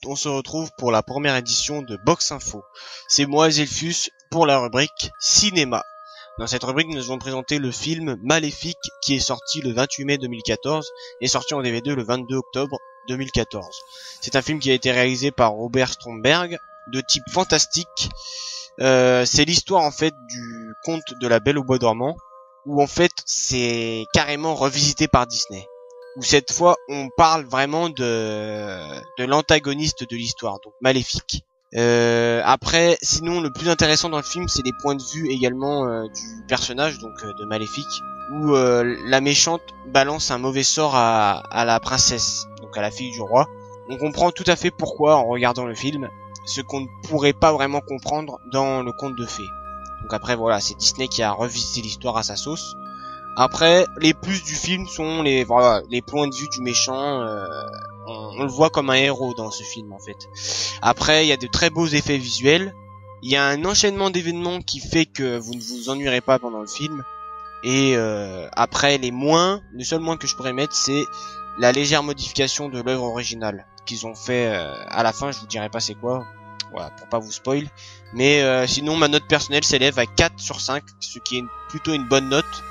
on se retrouve pour la première édition de Box Info. C'est moi, Zelfus, pour la rubrique Cinéma. Dans cette rubrique, nous allons présenter le film Maléfique, qui est sorti le 28 mai 2014 et sorti en DVD le 22 octobre 2014. C'est un film qui a été réalisé par Robert Stromberg, de type fantastique. C'est l'histoire en fait du conte de la Belle au bois dormant, où en fait c'est carrément revisité par Disney. Où cette fois on parle vraiment de l'antagoniste de l'histoire, donc Maléfique. Après, sinon le plus intéressant dans le film, c'est les points de vue également du personnage, donc de Maléfique, où la méchante balance un mauvais sort à la princesse, donc à la fille du roi. On comprend tout à fait pourquoi en regardant le film, ce qu'on ne pourrait pas vraiment comprendre dans le conte de fées. Donc après voilà, c'est Disney qui a revisité l'histoire à sa sauce. Après, les plus du film sont les points de vue du méchant. On le voit comme un héros dans ce film en fait. Après, il y a de très beaux effets visuels. Il y a un enchaînement d'événements qui fait que vous ne vous ennuierez pas pendant le film. Et après, le seul moins que je pourrais mettre, c'est la légère modification de l'œuvre originale qu'ils ont fait à la fin. Je vous dirai pas c'est quoi, voilà, pour pas vous spoil. Mais sinon, ma note personnelle s'élève à 4 sur 5, ce qui est plutôt une bonne note.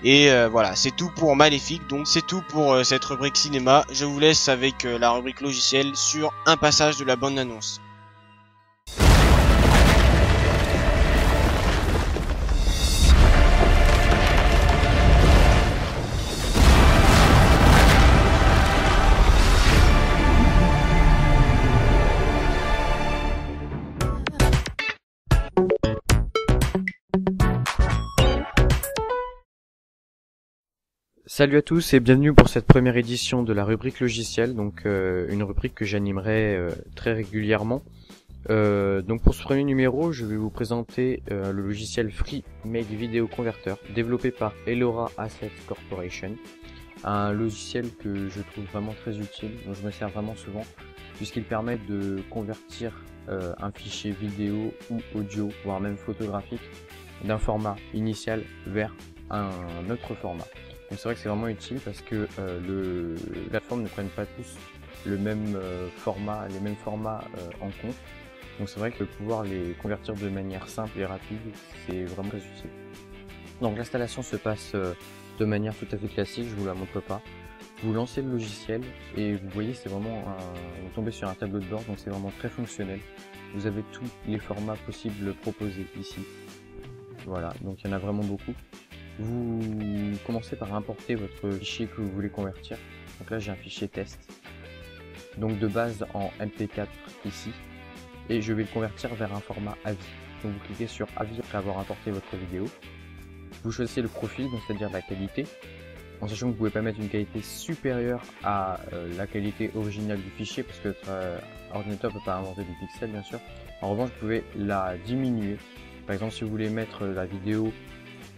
Et voilà, c'est tout pour Maléfique, donc c'est tout pour cette rubrique cinéma. Je vous laisse avec la rubrique logiciel sur un passage de la bande-annonce. Salut à tous et bienvenue pour cette première édition de la rubrique logiciel, donc une rubrique que j'animerai très régulièrement. Donc pour ce premier numéro, je vais vous présenter le logiciel Free Make Video Converter développé par Elora Assets Corporation, un logiciel que je trouve vraiment très utile, dont je me sers vraiment souvent, puisqu'il permet de convertir un fichier vidéo ou audio, voire même photographique, d'un format initial vers un autre format. Donc c'est vrai que c'est vraiment utile parce que les plateformes ne prennent pas tous le même format, les mêmes formats en compte. Donc c'est vrai que pouvoir les convertir de manière simple et rapide, c'est vraiment très utile. Donc l'installation se passe de manière tout à fait classique, je vous la montre pas. Vous lancez le logiciel et vous voyez, c'est vraiment vous tombez sur un tableau de bord, donc c'est vraiment très fonctionnel. Vous avez tous les formats possibles proposés ici. Voilà, donc il y en a vraiment beaucoup. Vous commencez par importer votre fichier que vous voulez convertir. Donc là j'ai un fichier test, donc de base en MP4 ici, et je vais le convertir vers un format AVI. Donc vous cliquez sur AVI après avoir importé votre vidéo. Vous choisissez le profil, donc c'est-à-dire la qualité, en sachant que vous pouvez pas mettre une qualité supérieure à la qualité originale du fichier, parce que votre ordinateur ne peut pas inventer des pixels bien sûr. En revanche vous pouvez la diminuer. Par exemple si vous voulez mettre la vidéo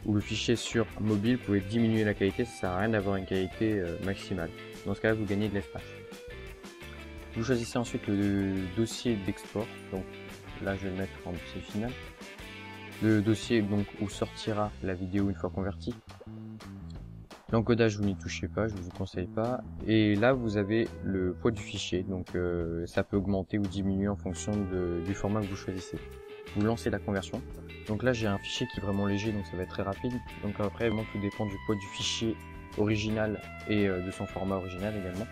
ou le fichier sur mobile, vous pouvez diminuer la qualité, ça sert à rien d'avoir une qualité maximale. Dans ce cas-là, vous gagnez de l'espace. Vous choisissez ensuite le dossier d'export, donc là je vais le mettre en dossier final. Le dossier donc où sortira la vidéo une fois convertie. L'encodage, vous n'y touchez pas, je ne vous conseille pas. Et là vous avez le poids du fichier, donc ça peut augmenter ou diminuer en fonction du format que vous choisissez. Vous lancez la conversion. Donc là j'ai un fichier qui est vraiment léger, donc ça va être très rapide. Donc après vraiment tout dépend du poids du fichier original et de son format original également.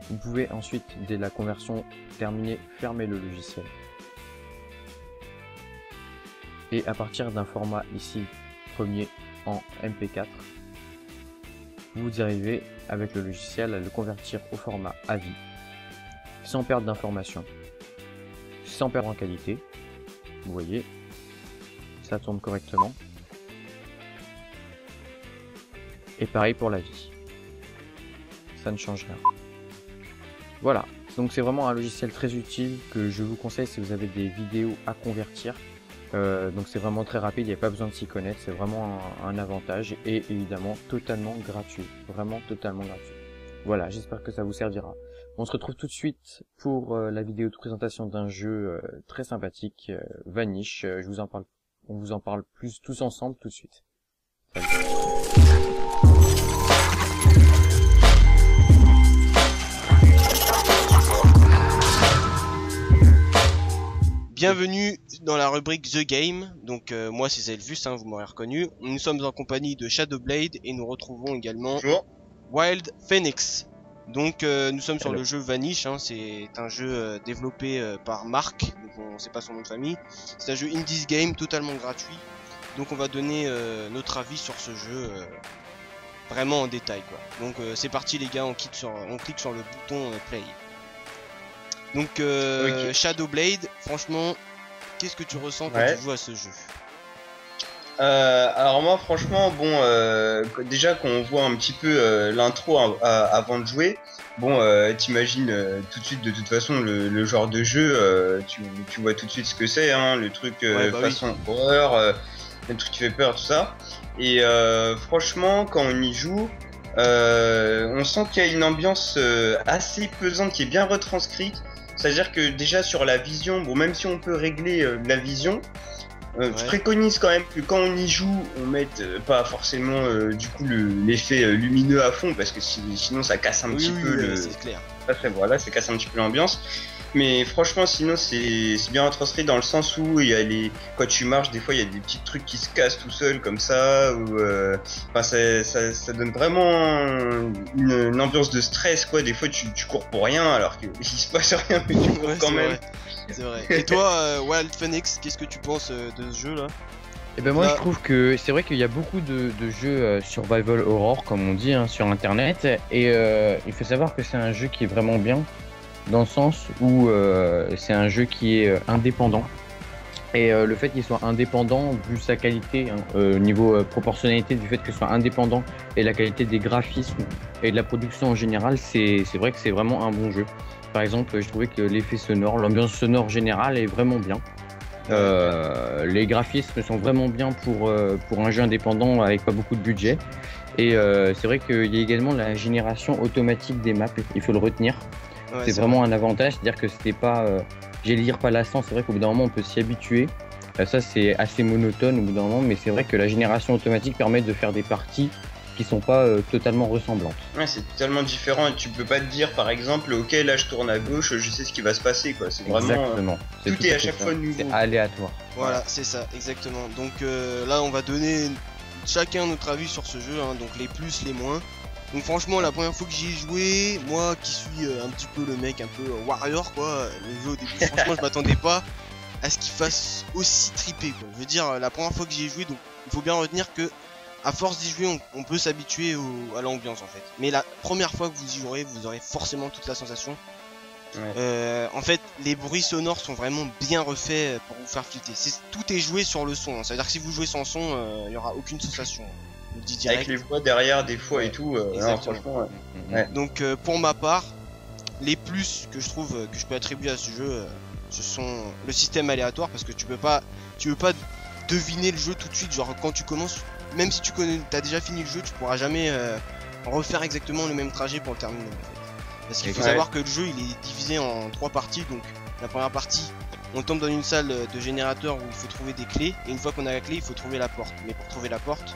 Vous pouvez ensuite, dès la conversion terminée, fermer le logiciel. Et à partir d'un format ici, premier en MP4, vous arrivez avec le logiciel à le convertir au format AVI, sans perdre d'informations, sans perdre en qualité. Vous voyez, ça tourne correctement. Et pareil pour la vie. Ça ne change rien. Voilà, donc c'est vraiment un logiciel très utile que je vous conseille si vous avez des vidéos à convertir. Donc c'est vraiment très rapide, il n'y a pas besoin de s'y connaître, c'est vraiment un avantage et évidemment totalement gratuit. Vraiment totalement gratuit. Voilà, j'espère que ça vous servira. On se retrouve tout de suite pour la vidéo de présentation d'un jeu très sympathique, Vanish. On vous en parle plus tous ensemble tout de suite. Salut. Bienvenue dans la rubrique The Game. Donc moi c'est Zelfus, hein, vous m'aurez reconnu. Nous sommes en compagnie de Shadowblade et nous retrouvons également Bonjour. Wild Phoenix. Donc nous sommes sur Hello. le jeu Vanish, hein, c'est un jeu développé par Marc, donc on sait pas son nom de famille. C'est un jeu Indies Game totalement gratuit. Donc on va donner notre avis sur ce jeu vraiment en détail quoi. Donc c'est parti les gars, on clique sur le bouton play. Donc Ok. Shadowblade, franchement, qu'est-ce que tu ressens quand Ouais. tu joues à ce jeu? Alors moi franchement déjà quand on voit un petit peu l'intro avant de jouer, t'imagines tout de suite de toute façon le genre de jeu, tu vois tout de suite ce que c'est, hein, le truc Ouais, bah oui. façon horreur, le truc qui fait peur, tout ça. Et franchement quand on y joue, on sent qu'il y a une ambiance assez pesante qui est bien retranscrite. C'est-à-dire que déjà sur la vision, bon même si on peut régler la vision, Ouais. je préconise quand même que quand on y joue, on mette pas forcément du coup l'effet lumineux à fond parce que sinon ça casse un petit peu le. c'est clair. Après voilà, ça casse un petit peu l'ambiance. Mais franchement, sinon c'est bien retranscrit dans le sens où il y a quand tu marches, des fois il y a des petits trucs qui se cassent tout seul comme ça. Ou enfin ça donne vraiment une ambiance de stress quoi. Des fois tu cours pour rien alors qu'il se passe rien mais tu cours Ouais, quand c'est même. vrai. C'est vrai. Et toi, Wild Phoenix, qu'est-ce que tu penses de ce jeu là? Et ben moi Là- je trouve que c'est vrai qu'il y a beaucoup de jeux survival horror comme on dit hein, sur internet et il faut savoir que c'est un jeu qui est vraiment bien dans le sens où c'est un jeu qui est indépendant et le fait qu'il soit indépendant vu sa qualité hein, niveau proportionnalité du fait que ce soit indépendant et la qualité des graphismes et de la production en général c'est vrai que c'est vraiment un bon jeu. Par exemple je trouvais que l'effet sonore, l'ambiance sonore générale est vraiment bien. Les graphismes sont vraiment bien pour un jeu indépendant avec pas beaucoup de budget et c'est vrai qu'il y a également la génération automatique des maps, il faut le retenir. Ouais, C'est vraiment un avantage, c'est-à-dire que c'était pas j'allais dire pas lassant, c'est vrai qu'au bout d'un moment on peut s'y habituer. Ça c'est assez monotone au bout d'un moment, mais c'est vrai que la génération automatique permet de faire des parties qui sont pas totalement ressemblantes. Ouais, c'est totalement différent et tu peux pas te dire par exemple ok là je tourne à gauche, je sais ce qui va se passer quoi. C'est vraiment Exactement. C'est tout est à à fait chaque ça. fois nouveau. C'est aléatoire. Voilà, c'est ça, exactement. Donc là, on va donner chacun notre avis sur ce jeu, hein, donc les plus, les moins. Donc franchement, la première fois que j'y ai joué, moi qui suis un petit peu le mec un peu warrior, quoi, le jeu au début, franchement, je m'attendais pas à ce qu'il fasse aussi triper, quoi. Je veux dire, la première fois que j'y ai joué, donc il faut bien retenir que à force d'y jouer, on peut s'habituer à l'ambiance en fait. Mais la première fois que vous y jouerez, vous aurez forcément toute la sensation. Ouais. En fait, les bruits sonores sont vraiment bien refaits pour vous faire flipper. Tout est joué sur le son. Hein. C'est-à-dire que si vous jouez sans son, il y aura aucune sensation. Je le dis direct. Avec les voix derrière des fois et tout. Non, Exactement. franchement, ouais. Mhm. Ouais. Donc pour ma part, les plus que je trouve que je peux attribuer à ce jeu, ce sont le système aléatoire parce que tu peux pas deviner le jeu tout de suite. Genre quand tu commences, même si t'as déjà fini le jeu, tu pourras jamais refaire exactement le même trajet pour le terminer. En fait. Parce qu'il faut Ouais. savoir que le jeu il est divisé en 3 parties. Donc la première partie, on tombe dans une salle de générateur où il faut trouver des clés. Et une fois qu'on a la clé, il faut trouver la porte. Mais pour trouver la porte,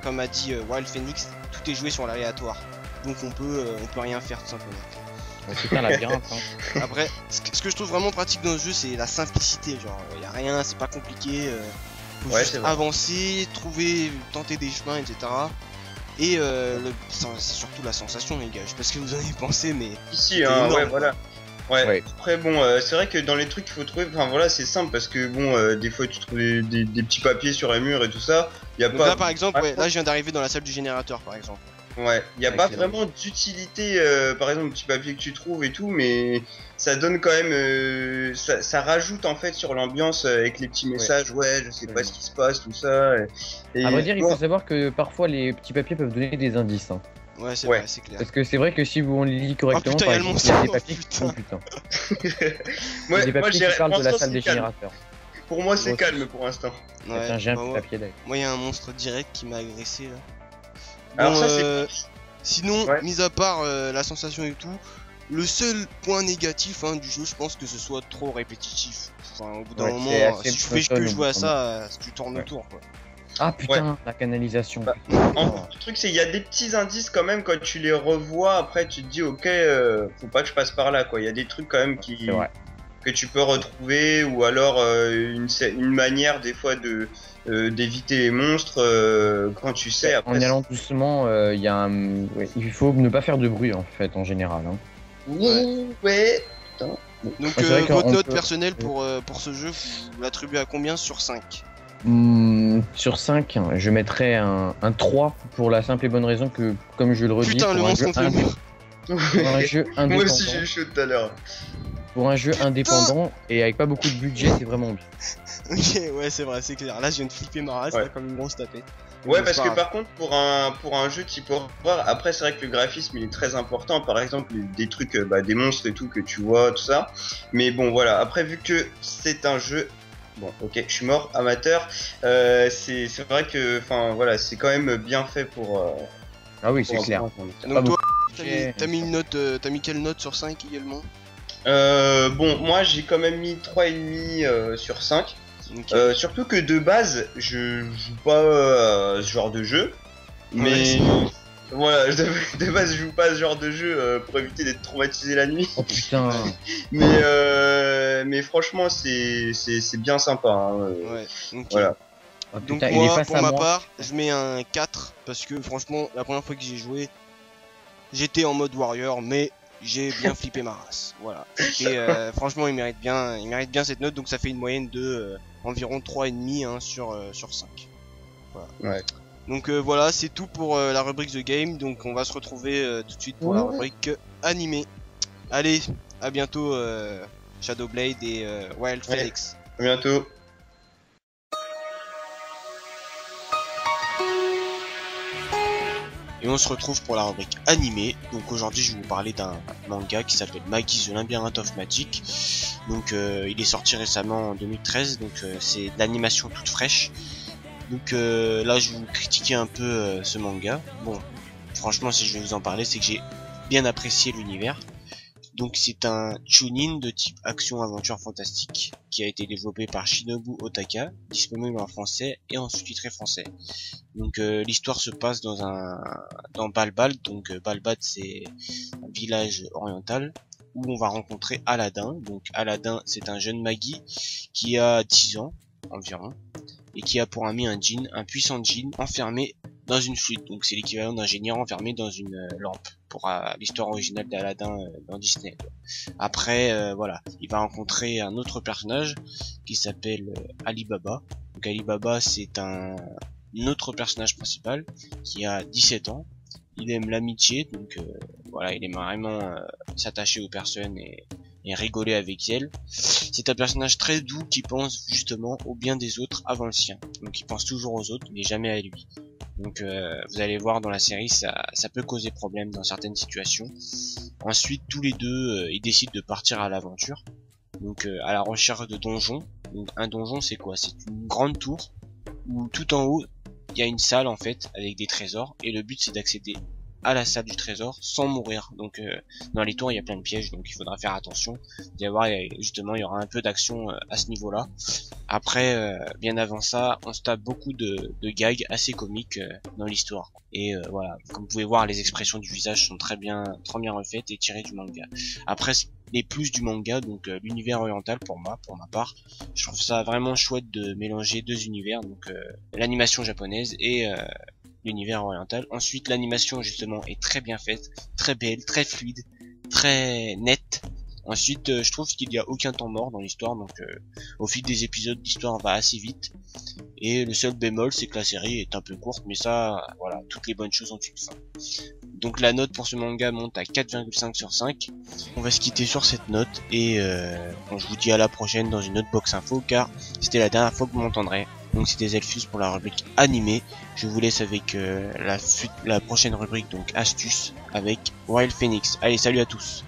comme a dit Wild Phoenix, tout est joué sur l'aléatoire. Donc on peut rien faire tout simplement. C'est un labyrinthe. Hein. Après, ce que je trouve vraiment pratique dans ce jeu, c'est la simplicité. Genre, y a rien, c'est pas compliqué. Faut Ouais, juste c'est vrai. avancer, tenter des chemins, etc. Et c'est surtout la sensation, les gars. Je sais pas ce que vous en avez pensé, mais Ici, hein, énorme, ouais, quoi. voilà. Ouais. Ouais. Après, c'est vrai que dans les trucs qu'il faut trouver, enfin voilà, c'est simple parce que des fois tu trouves des petits papiers sur les murs et tout ça. Y a donc pas, là, par exemple, ouais, là, je viens d'arriver dans la salle du générateur, par exemple. ouais, y a Ouais, pas c'est vraiment d'utilité, par exemple, le petit papier que tu trouves et tout, mais ça donne quand même, ça rajoute en fait sur l'ambiance avec les petits messages, ouais, je sais pas ce qui se passe, tout ça. Et, À vrai dire, il bon, faut savoir que parfois les petits papiers peuvent donner des indices. Hein. Ouais, c'est Ouais. vrai, c'est clair. Parce que c'est vrai que si vous on les lit correctement, putain, par y a le exemple, il y a des monstre. papiers qui Putain. sont putain. ouais, Des moi, papiers j'irais- qui parlent pour de la l'instant, salle des c'est calme. générateurs. Pour moi, c'est Moi calme pour l'instant. Ouais, Tiens, j'ai un bah, petit ouais. papier d'ailleurs. Moi, y a un monstre direct qui m'a agressé là. Alors Bon, ça, c'est sinon, Ouais. mis à part la sensation et tout, le seul point négatif du jeu, je pense que ce soit trop répétitif. Enfin, au bout d'un Ouais, moment, c'est assez si tu fais que monotone, jouer à au bout d'un ça, tu tournes Ouais. autour quoi. Ah putain, la canalisation. Bah, le truc, c'est qu'il y a des petits indices quand même quand tu les revois. Après, tu te dis, ok, faut pas que je passe par là, quoi. Il y a des trucs quand même qui. C'est vrai. que tu peux retrouver, ou alors une manière des fois de d'éviter les monstres quand tu sais. Après, En y allant doucement, il faut ne pas faire de bruit en fait en général. Hein. Ouais. Donc c'est vrai votre qu'on note peut- personnelle pour ce jeu, vous l'attribuez à combien sur 5? Sur 5, je mettrais un 3 pour la simple et bonne raison que, comme je le redis, Putain, le pour un monstre jeu contre le mur. pour un jeu Moi indépendant, aussi j'ai eu chaud tout à l'heure. pour un jeu indépendant et avec pas beaucoup de budget, c'est vraiment bien. Ok, ouais, c'est vrai, c'est clair. Là, je viens de flipper ma race, Ouais. là, comme une grosse tapée. Ouais, Bon, parce c'est que pas grave. par contre, pour un jeu type horreur, après, c'est vrai que le graphisme il est très important. Par exemple, des trucs, des monstres et tout que tu vois, tout ça. Mais bon, voilà. Après, vu que c'est un jeu. Bon, ok, je suis mort, amateur. C'est vrai que, enfin, voilà, c'est quand même bien fait pour. Ah oui, c'est pour clair. Donc Pas toi, beaucoup de t'as budget. mis une note, t'as mis quelle note sur 5 également? Bon, moi j'ai quand même mis 3,5 sur 5. Ok. Surtout que de base, je joue pas à ce genre de jeu. Mais Ouais, voilà, de base, je joue pas à ce genre de jeu pour éviter d'être traumatisé la nuit. Oh putain. Mais franchement, c'est bien sympa. Hein. Ouais, ok. Voilà. Oh, Donc putain, il est moi, face pour à ma moi. part, je mets un 4 parce que franchement, la première fois que j'ai joué, j'étais en mode warrior, mais j'ai bien flippé ma race. Voilà. Et franchement, il mérite bien cette note, donc ça fait une moyenne de environ 3,5 hein, sur 5. Voilà. Ouais. Donc voilà, c'est tout pour la rubrique The Game. Donc on va se retrouver tout de suite pour la rubrique animée. Allez, à bientôt Shadowblade et Wild Ouais. Phoenix. À bientôt. Et on se retrouve pour la rubrique animée. Donc aujourd'hui je vais vous parler d'un manga qui s'appelle Maggie the Labyrinth of Magic. Donc il est sorti récemment en 2013, donc c'est de l'animation toute fraîche. Donc là je vais vous critiquer un peu ce manga. Bon, franchement si je vais vous en parler, c'est que j'ai bien apprécié l'univers. Donc c'est un chunin de type action-aventure fantastique qui a été développé par Shinobu Otaka, disponible en français et en sous-titré français. Donc l'histoire se passe dans Balbal, donc Balbal c'est un village oriental où on va rencontrer Aladdin. Donc Aladdin c'est un jeune magi qui a 10 ans environ et qui a pour ami un djinn, un puissant djinn enfermé dans une flûte. Donc c'est l'équivalent d'un génie enfermé dans une lampe pour l'histoire originale d'Aladdin dans Disney. Après voilà, il va rencontrer un autre personnage qui s'appelle Ali Baba. Donc Ali Baba c'est un autre personnage principal qui a 17 ans. Il aime l'amitié, donc voilà, il aime vraiment s'attacher aux personnes et rigoler avec elles. C'est un personnage très doux qui pense justement au bien des autres avant le sien. Donc il pense toujours aux autres, mais jamais à lui. Donc vous allez voir dans la série, ça peut causer problème dans certaines situations. Ensuite, tous les deux, ils décident de partir à l'aventure. Donc à la recherche de donjons. Donc un donjon c'est quoi? C'est une grande tour où tout en haut il y a une salle en fait avec des trésors et le but c'est d'accéder à la salle du trésor sans mourir. Donc dans les tours il y a plein de pièges, donc il faudra faire attention. Vous allez voir, justement il y aura un peu d'action à ce niveau là. Après bien avant ça on se tape beaucoup de gags assez comiques dans l'histoire. Et voilà, comme vous pouvez voir les expressions du visage sont très bien refaites et tirées du manga. Après les plus du manga, donc l'univers oriental pour ma part, je trouve ça vraiment chouette de mélanger deux univers, donc l'animation japonaise et l'univers oriental. Ensuite l'animation justement est très bien faite, très belle, très fluide, très nette. Ensuite je trouve qu'il n'y a aucun temps mort dans l'histoire, donc au fil des épisodes l'histoire va assez vite. Et le seul bémol c'est que la série est un peu courte, mais ça voilà, toutes les bonnes choses ont une fin. Donc la note pour ce manga monte à 4,5 sur 5. On va se quitter sur cette note et je vous dis à la prochaine dans une autre box info car c'était la dernière fois que vous m'entendrez. Donc c'était Zelfus pour la rubrique animée. Je vous laisse avec la prochaine rubrique, donc astuce avec Wild Phoenix. Allez, salut à tous.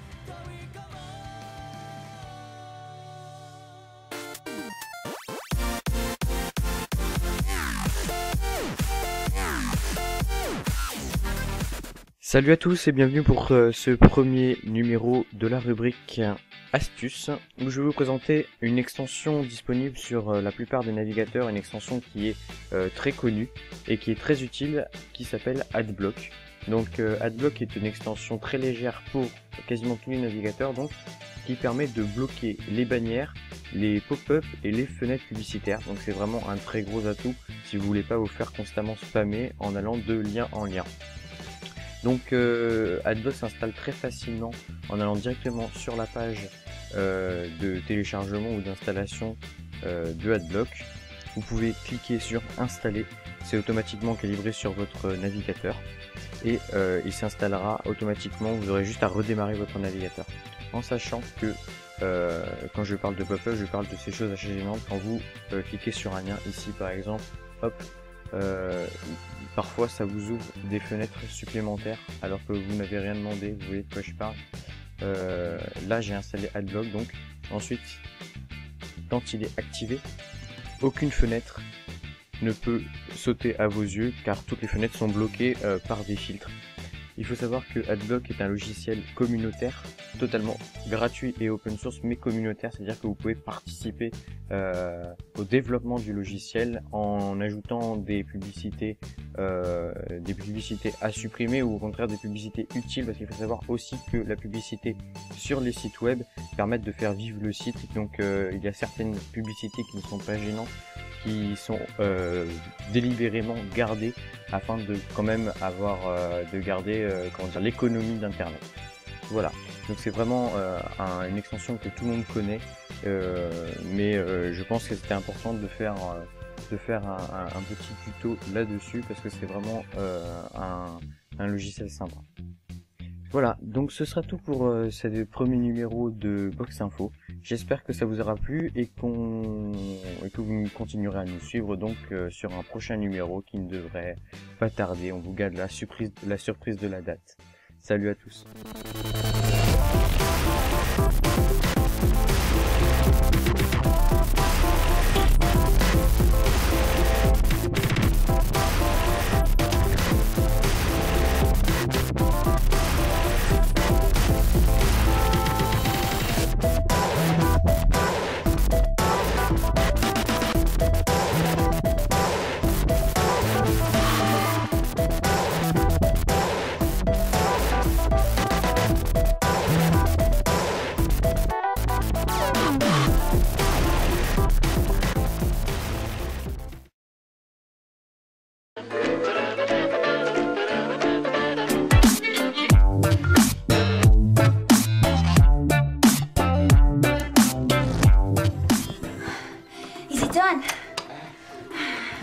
Salut à tous et bienvenue pour ce premier numéro de la rubrique Astuces, où je vais vous présenter une extension disponible sur la plupart des navigateurs, une extension qui est très connue et qui est très utile, qui s'appelle Adblock. Donc Adblock est une extension très légère pour quasiment tous les navigateurs, donc qui permet de bloquer les bannières, les pop-up et les fenêtres publicitaires. Donc c'est vraiment un très gros atout si vous voulez pas vous faire constamment spammer en allant de lien en lien. Donc Adblock s'installe très facilement en allant directement sur la page de téléchargement ou d'installation de Adblock. Vous pouvez cliquer sur installer, c'est automatiquement calibré sur votre navigateur et il s'installera automatiquement. Vous aurez juste à redémarrer votre navigateur, en sachant que quand je parle de pop-up, je parle de ces choses assez gênantes. Quand vous cliquez sur un lien ici par exemple, hop, parfois ça vous ouvre des fenêtres supplémentaires alors que vous n'avez rien demandé. Vous voyez de quoi je parle. Là j'ai installé Adblock, donc ensuite quand il est activé, aucune fenêtre ne peut sauter à vos yeux car toutes les fenêtres sont bloquées par des filtres. Il faut savoir que Adblock est un logiciel communautaire, totalement gratuit et open source, mais communautaire, c'est-à-dire que vous pouvez participer au développement du logiciel en ajoutant des publicités à supprimer ou au contraire des publicités utiles, parce qu'il faut savoir aussi que la publicité sur les sites web permet de faire vivre le site. Donc il y a certaines publicités qui ne sont pas gênantes, qui sont délibérément gardées afin de quand même avoir de garder l'économie d'internet. Voilà, donc c'est vraiment une extension que tout le monde connaît, mais je pense que c'était important de faire un petit tuto là-dessus parce que c'est vraiment un logiciel sympa. Voilà, donc ce sera tout pour ce premier numéro de Box Info. J'espère que ça vous aura plu et que vous continuerez à nous suivre donc sur un prochain numéro qui ne devrait pas tarder. On vous garde la surprise de la date. Salut à tous.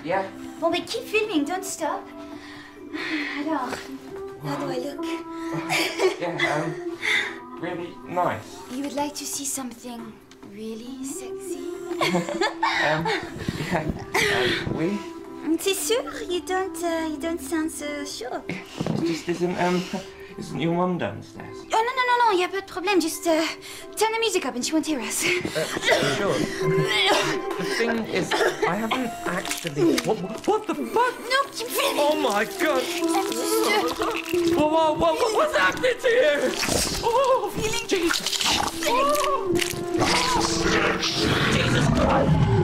Yeah. Bon, mais keep filming, don't stop. Alors, how do I look? Yeah, really nice. You would like to see something really sexy? Yeah, we? T'es sûr? You don't sound so sure. Just isn't your mum downstairs? Oh, no, y a pas de problème. Just turn the music up and she won't hear us. Sure. The thing is, I haven't actually... What the fuck? No, keep filming. Oh my god! Just, What's happening to you? Oh, feeling. Jesus! Feeling. Jesus Christ!